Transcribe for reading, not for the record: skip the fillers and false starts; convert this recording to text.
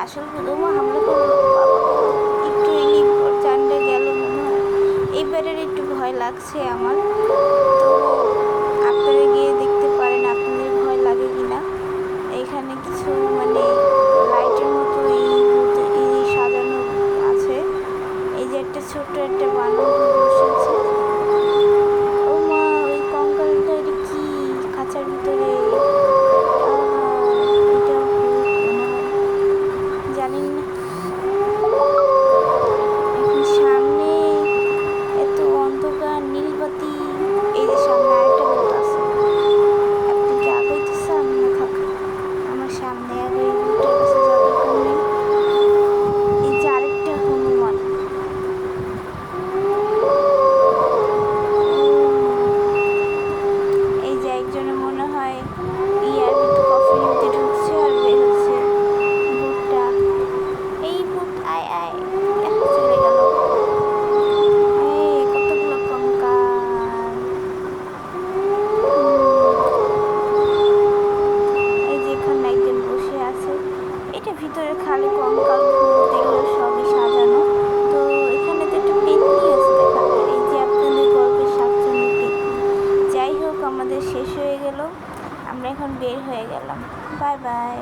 আসল ভূতমা হামলা করলো, বাবা গো, একটু এলি জানটা গেল মনে হয়। এইবারের একটু ভয় লাগছে আমার। তো আপনারা গিয়ে দেখতে পারেন আপনাদের ভয় লাগে কিনা। এখানে কিছু মানে লাইটের মতো এই সাজানো আছে। এই যে একটা ছোট্ট একটা বানর বসে আছে। ও মা, ওই কঙ্কালটা এটা কি খাঁচার ভিতরে? এটা ভূত মনে হয়, জানি না। এখন সামনে এত অন্ধকার, নীলবাতি। এই যে সামনে আরেকটা ভূত আছে। আপনি কি আগাইতেছেন না থাক? আমার সামনে আগে এই ভূতটার কাছে যাওয়া দরকার নেই। এই যে আরেকটা হনুমান। এই যে একজনের মনে হয় ইয়ার ভিতরে কফিনের ভিতরে ঢুকছে আর বের হচ্ছে ভূতটা। এই ভূত আয় আয়, চলে গেল। এই কতগুলো কঙ্কাল। এই যে এখানে একজন বসে আছে। এটা ভিতরে খালি কঙ্কাল, ভূত এগুলো সবই সাজানো। তো এখানে তো একটা পেতনি আছে দেখা যায়। এই যে আপনাদের গল্পের সাতজনের পেতনি। যাই হোক, আমাদের শেষ হয়ে গেল। আমরা এখন বের হয়ে গেলাম। Bye bye.